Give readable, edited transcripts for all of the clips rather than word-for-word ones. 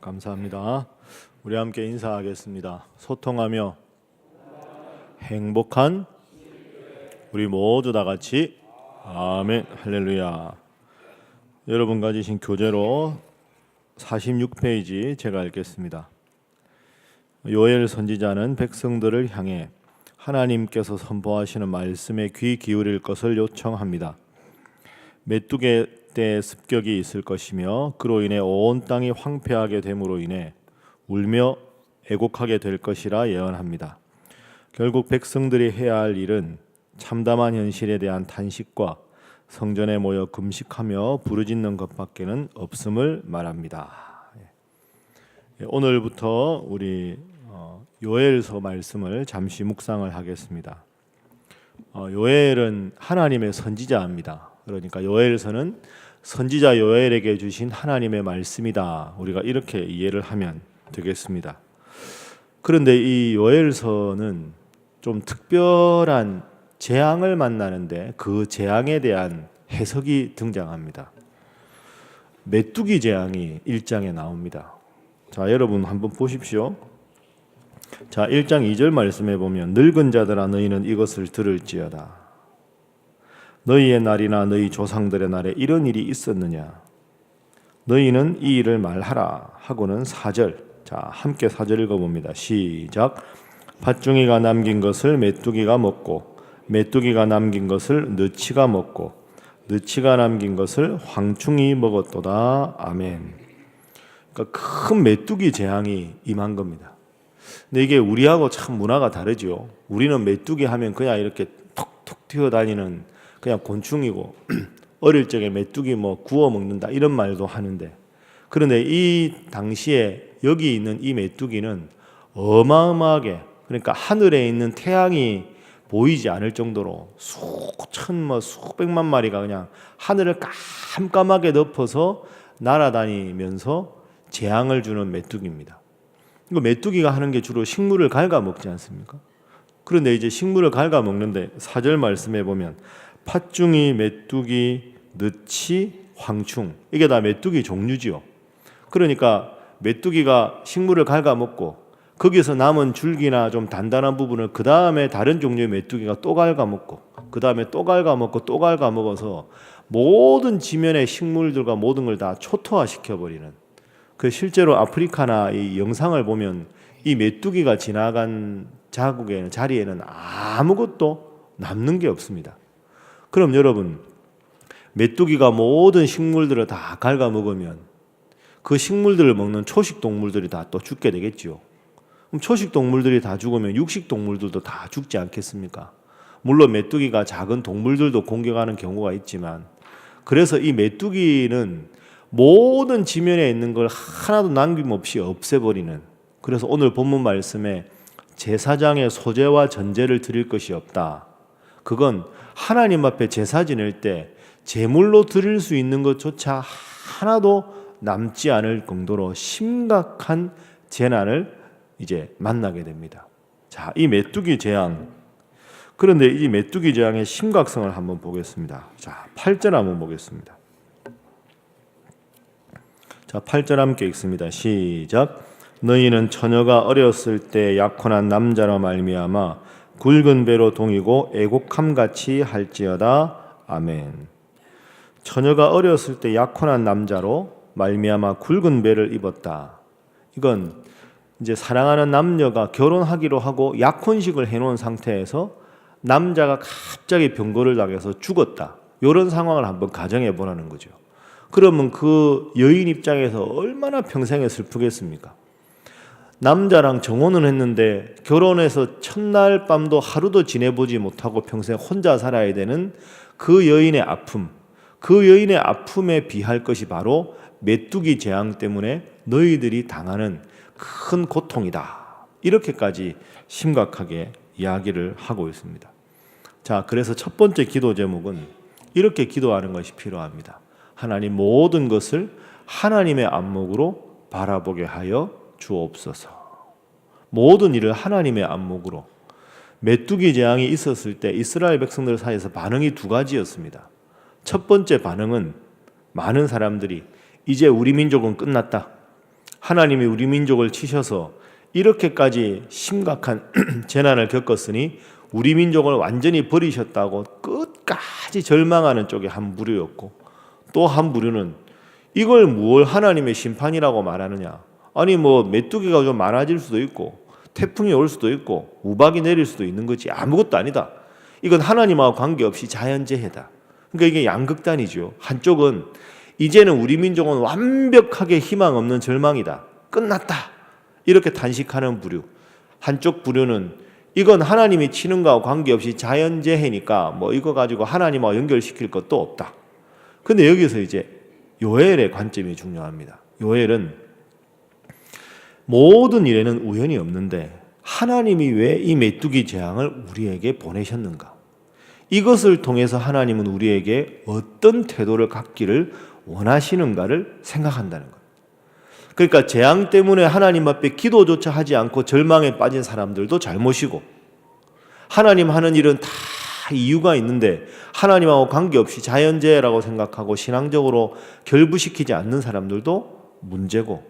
감사합니다. 우리 함께 인사하겠습니다. 소통하며 행복한 우리 모두 다 같이 아멘 할렐루야. 여러분 가지신 교재로 46페이지 제가 읽겠습니다. 요엘 선지자는 백성들을 향해 하나님께서 선포하시는 말씀에 귀 기울일 것을 요청합니다. 메뚜기 때 습격이 있을 것이며 그로 인해 온 땅이 황폐하게 됨으로 인해 울며 애곡하게 될 것이라 예언합니다. 결국 백성들이 해야 할 일은 참담한 현실에 대한 탄식과 성전에 모여 금식하며 부르짖는 것밖에는 없음을 말합니다. 오늘부터 우리 요엘서 말씀을 잠시 묵상을 하겠습니다. 요엘은 하나님의 선지자입니다. 그러니까 요엘서는 선지자 요엘에게 주신 하나님의 말씀이다. 우리가 이렇게 이해를 하면 되겠습니다. 그런데 이 요엘서는 좀 특별한 재앙을 만나는데 그 재앙에 대한 해석이 등장합니다. 메뚜기 재앙이 1장에 나옵니다. 자, 여러분 한번 보십시오. 자, 1장 2절 말씀에 보면 늙은 자들아 너희는 이것을 들을지어다. 너희의 날이나 너희 조상들의 날에 이런 일이 있었느냐? 너희는 이 일을 말하라 하고는 4절. 자, 함께 4절 읽어봅니다. 시작. 팥중이가 남긴 것을 메뚜기가 먹고 메뚜기가 남긴 것을 느치가 먹고 느치가 남긴 것을 황충이 먹었도다. 아멘. 그러니까 큰 메뚜기 재앙이 임한 겁니다. 근데 이게 우리하고 참 문화가 다르죠. 우리는 메뚜기 하면 그냥 이렇게 톡톡 튀어다니는 그냥 곤충이고 어릴 적에 메뚜기 구워 먹는다 이런 말도 하는데, 그런데 이 당시에 여기 있는 이 메뚜기는 어마어마하게, 그러니까 하늘에 있는 태양이 보이지 않을 정도로 수천 수백만 마리가 그냥 하늘을 깜깜하게 덮어서 날아다니면서 재앙을 주는 메뚜기입니다. 이거 메뚜기가 하는 게 주로 식물을 갉아먹지 않습니까? 그런데 이제 식물을 갉아먹는데 4절 말씀해 보면 팥중이, 메뚜기, 느치, 황충, 이게 다 메뚜기 종류지요. 그러니까 메뚜기가 식물을 갉아먹고 거기서 남은 줄기나 좀 단단한 부분을 그 다음에 다른 종류의 메뚜기가 또 갉아먹고 그 다음에 또 갉아먹고 또 갉아먹어서 모든 지면의 식물들과 모든 걸 다 초토화시켜버리는, 그 실제로 아프리카나 이 영상을 보면 이 메뚜기가 지나간 자리에는 아무것도 남는 게 없습니다. 그럼 여러분, 메뚜기가 모든 식물들을 다 갉아먹으면 그 식물들을 먹는 초식 동물들이 다 또 죽게 되겠지요. 그럼 초식 동물들이 다 죽으면 육식 동물들도 다 죽지 않겠습니까? 물론 메뚜기가 작은 동물들도 공격하는 경우가 있지만, 그래서 이 메뚜기는 모든 지면에 있는 걸 하나도 남김없이 없애버리는, 그래서 오늘 본문 말씀에 제사장의 소제와 전제를 드릴 것이 없다. 그건 하나님 앞에 제사 지낼 때 제물로 드릴 수 있는 것조차 하나도 남지 않을 정도로 심각한 재난을 이제 만나게 됩니다. 자, 이 메뚜기 재앙. 그런데 이 메뚜기 재앙의 심각성을 한번 보겠습니다. 자, 8절 한번 보겠습니다. 자, 8절 함께 읽습니다. 시작. 너희는 처녀가 어렸을 때 약혼한 남자로 말미암아 굵은 배로 동이고 애곡함같이 할지어다. 아멘. 처녀가 어렸을 때 약혼한 남자로 말미암아 굵은 배를 입었다. 이건 이제 사랑하는 남녀가 결혼하기로 하고 약혼식을 해놓은 상태에서 남자가 갑자기 병고를 당해서 죽었다. 이런 상황을 한번 가정해 보라는 거죠. 그러면 그 여인 입장에서 얼마나 평생에 슬프겠습니까? 남자랑 정혼을 했는데 결혼해서 첫날 밤도 하루도 지내보지 못하고 평생 혼자 살아야 되는 그 여인의 아픔, 그 여인의 아픔에 비할 것이 바로 메뚜기 재앙 때문에 너희들이 당하는 큰 고통이다. 이렇게까지 심각하게 이야기를 하고 있습니다. 자, 그래서 첫 번째 기도 제목은 이렇게 기도하는 것이 필요합니다. 하나님, 모든 것을 하나님의 안목으로 바라보게 하여 주옵소서. 모든 일을 하나님의 안목으로. 메뚜기 재앙이 있었을 때 이스라엘 백성들 사이에서 반응이 두 가지였습니다. 첫 번째 반응은 많은 사람들이 이제 우리 민족은 끝났다. 하나님이 우리 민족을 치셔서 이렇게까지 심각한 재난을 겪었으니 우리 민족을 완전히 버리셨다고 끝까지 절망하는 쪽에 한 부류였고, 또 한 부류는 이걸 무얼 하나님의 심판이라고 말하느냐. 아니 메뚜기가 좀 많아질 수도 있고 태풍이 올 수도 있고 우박이 내릴 수도 있는 거지 아무것도 아니다. 이건 하나님하고 관계없이 자연재해다. 그러니까 이게 양극단이죠. 한쪽은 이제는 우리 민족은 완벽하게 희망 없는 절망이다. 끝났다. 이렇게 단식하는 부류. 한쪽 부류는 이건 하나님이 치는 거와 관계없이 자연재해니까 이거 가지고 하나님하고 연결시킬 것도 없다. 근데 여기서 이제 요엘의 관점이 중요합니다. 요엘은 모든 일에는 우연이 없는데 하나님이 왜 이 메뚜기 재앙을 우리에게 보내셨는가? 이것을 통해서 하나님은 우리에게 어떤 태도를 갖기를 원하시는가를 생각한다는 거예요. 그러니까 재앙 때문에 하나님 앞에 기도조차 하지 않고 절망에 빠진 사람들도 잘못이고, 하나님 하는 일은 다 이유가 있는데 하나님하고 관계없이 자연재해라고 생각하고 신앙적으로 결부시키지 않는 사람들도 문제고,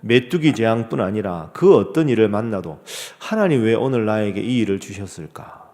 메뚜기 재앙뿐 아니라 그 어떤 일을 만나도 하나님 왜 오늘 나에게 이 일을 주셨을까?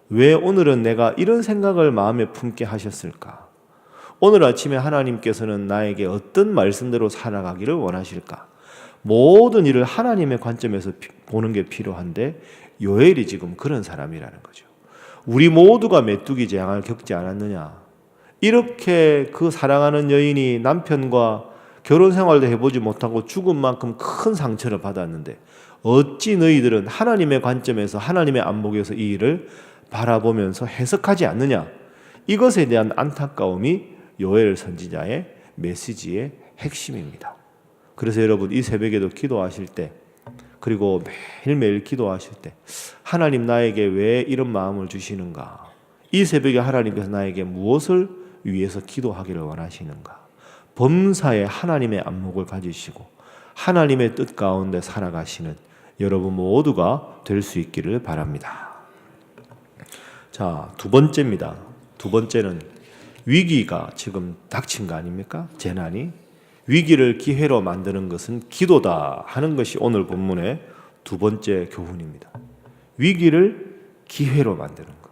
왜 오늘은 내가 이런 생각을 마음에 품게 하셨을까? 오늘 아침에 하나님께서는 나에게 어떤 말씀대로 살아가기를 원하실까? 모든 일을 하나님의 관점에서 보는 게 필요한데 요엘이 지금 그런 사람이라는 거죠. 우리 모두가 메뚜기 재앙을 겪지 않았느냐? 이렇게 그 사랑하는 여인이 남편과 결혼 생활도 해보지 못하고 죽은 만큼 큰 상처를 받았는데 어찌 너희들은 하나님의 관점에서 하나님의 안목에서 이 일을 바라보면서 해석하지 않느냐? 이것에 대한 안타까움이 요엘 선지자의 메시지의 핵심입니다. 그래서 여러분 이 새벽에도 기도하실 때, 그리고 매일매일 기도하실 때 하나님 나에게 왜 이런 마음을 주시는가? 이 새벽에 하나님께서 나에게 무엇을 위해서 기도하기를 원하시는가? 범사에 하나님의 안목을 가지시고 하나님의 뜻 가운데 살아가시는 여러분 모두가 될 수 있기를 바랍니다. 자, 두 번째입니다. 두 번째는 위기가 지금 닥친 거 아닙니까? 재난이. 위기를 기회로 만드는 것은 기도다 하는 것이 오늘 본문의 두 번째 교훈입니다. 위기를 기회로 만드는 것.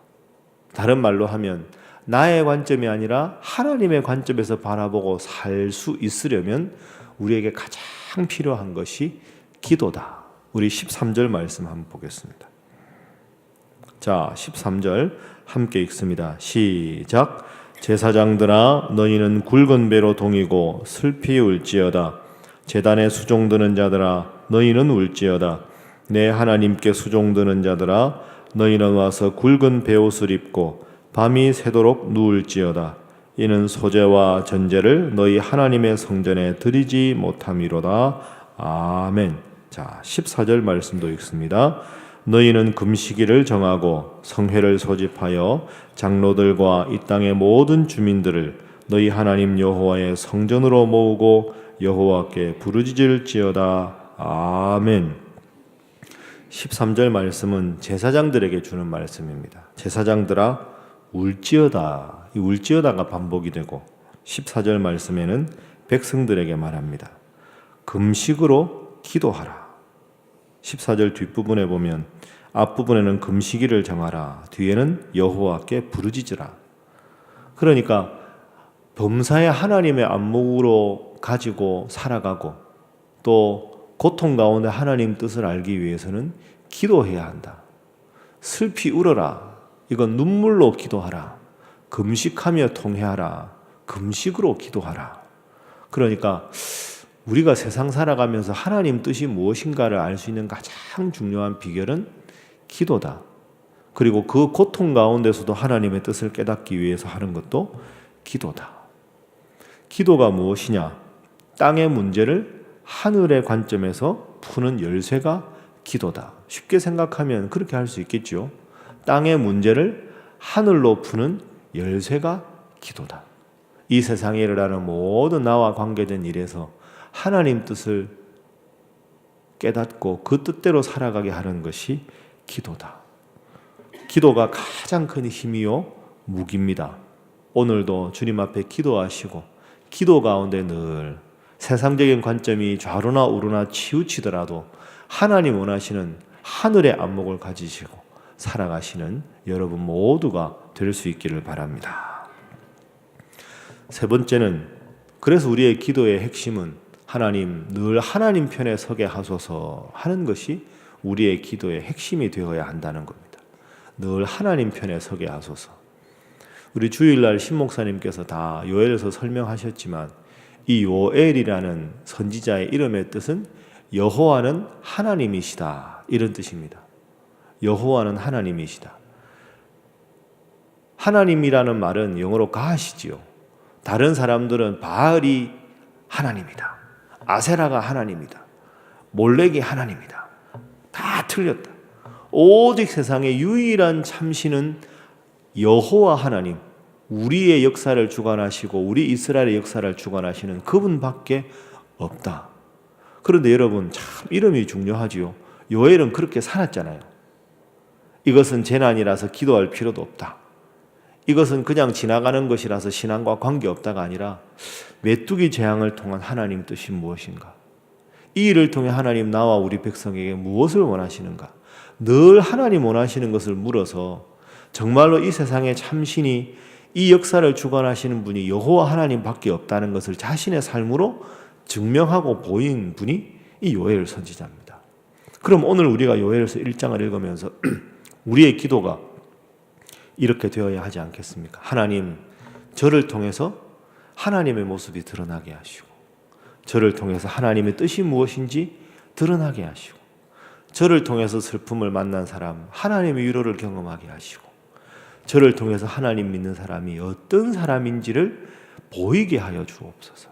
다른 말로 하면 나의 관점이 아니라 하나님의 관점에서 바라보고 살 수 있으려면 우리에게 가장 필요한 것이 기도다. 우리 13절 말씀 한번 보겠습니다. 자, 13절 함께 읽습니다. 시작. 제사장들아 너희는 굵은 배로 동이고 슬피 울지어다. 제단에 수종드는 자들아 너희는 울지어다. 내 하나님께 수종드는 자들아 너희는 와서 굵은 베옷을 입고 밤이 새도록 누울지어다. 이는 소제와 전제를 너희 하나님의 성전에 드리지 못함이로다. 아멘. 자, 14절 말씀도 읽습니다. 너희는 금식일을 정하고 성회를 소집하여 장로들과 이 땅의 모든 주민들을 너희 하나님 여호와의 성전으로 모으고 여호와께 부르짖을지어다. 아멘. 13절 말씀은 제사장들에게 주는 말씀입니다. 제사장들아 울지어다. 이 울지어다가 반복이 되고 14절 말씀에는 백성들에게 말합니다. 금식으로 기도하라. 14절 뒷부분에 보면 앞부분에는 금식일을 정하라. 뒤에는 여호와께 부르짖으라. 그러니까 범사에 하나님의 안목으로 가지고 살아가고 또 고통 가운데 하나님 뜻을 알기 위해서는 기도해야 한다. 슬피 울어라. 이건 눈물로 기도하라. 금식하며 통회하라. 금식으로 기도하라. 그러니까 우리가 세상 살아가면서 하나님 뜻이 무엇인가를 알 수 있는 가장 중요한 비결은 기도다. 그리고 그 고통 가운데서도 하나님의 뜻을 깨닫기 위해서 하는 것도 기도다. 기도가 무엇이냐? 땅의 문제를 하늘의 관점에서 푸는 열쇠가 기도다. 쉽게 생각하면 그렇게 할 수 있겠죠. 땅의 문제를 하늘로 푸는 열쇠가 기도다. 이 세상에 일어나는 모든 나와 관계된 일에서 하나님 뜻을 깨닫고 그 뜻대로 살아가게 하는 것이 기도다. 기도가 가장 큰 힘이요 무기입니다. 오늘도 주님 앞에 기도하시고 기도 가운데 늘 세상적인 관점이 좌로나 우로나 치우치더라도 하나님 원하시는 하늘의 안목을 가지시고 살아가시는 여러분 모두가 될 수 있기를 바랍니다. 세 번째는, 그래서 우리의 기도의 핵심은 하나님, 늘 하나님 편에 서게 하소서 하는 것이 우리의 기도의 핵심이 되어야 한다는 겁니다. 늘 하나님 편에 서게 하소서. 우리 주일날 신목사님께서 다 요엘서 설명하셨지만 이 요엘이라는 선지자의 이름의 뜻은 여호와는 하나님이시다, 이런 뜻입니다. 여호와는 하나님이시다. 하나님이라는 말은 영어로 가시지요. 다른 사람들은 바알이 하나님이다, 아세라가 하나님이다, 몰렉이 하나님이다. 다 틀렸다. 오직 세상의 유일한 참신은 여호와 하나님, 우리의 역사를 주관하시고 우리 이스라엘의 역사를 주관하시는 그분밖에 없다. 그런데 여러분, 참 이름이 중요하지요. 요엘은 그렇게 살았잖아요. 이것은 재난이라서 기도할 필요도 없다, 이것은 그냥 지나가는 것이라서 신앙과 관계없다가 아니라 메뚜기 재앙을 통한 하나님 뜻이 무엇인가, 이 일을 통해 하나님 나와 우리 백성에게 무엇을 원하시는가, 늘 하나님 원하시는 것을 물어서 정말로 이 세상에 참신이 이 역사를 주관하시는 분이 여호와 하나님밖에 없다는 것을 자신의 삶으로 증명하고 보인 분이 이 요엘 선지자입니다. 그럼 오늘 우리가 요엘서 1장을 읽으면서 우리의 기도가 이렇게 되어야 하지 않겠습니까? 하나님, 저를 통해서 하나님의 모습이 드러나게 하시고, 저를 통해서 하나님의 뜻이 무엇인지 드러나게 하시고, 저를 통해서 슬픔을 만난 사람 하나님의 위로를 경험하게 하시고, 저를 통해서 하나님 믿는 사람이 어떤 사람인지를 보이게 하여 주옵소서.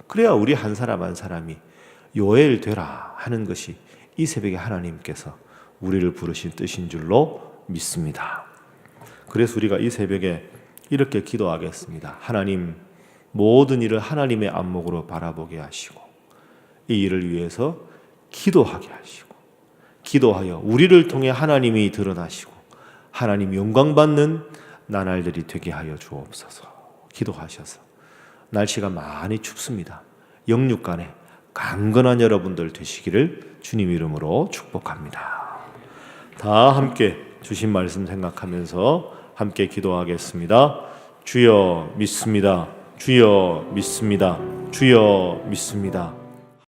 그래야 우리 한 사람 한 사람이 요엘 되라 하는 것이 이 새벽에 하나님께서 우리를 부르신 뜻인 줄로 믿습니다. 그래서 우리가 이 새벽에 이렇게 기도하겠습니다. 하나님, 모든 일을 하나님의 안목으로 바라보게 하시고 이 일을 위해서 기도하게 하시고, 기도하여 우리를 통해 하나님이 드러나시고 하나님 영광받는 나날들이 되게 하여 주옵소서. 기도하셔서, 날씨가 많이 춥습니다. 영육간에 강건한 여러분들 되시기를 주님 이름으로 축복합니다. 다 함께 주신 말씀 생각하면서 함께 기도하겠습니다. 주여 믿습니다. 주여 믿습니다. 주여 믿습니다.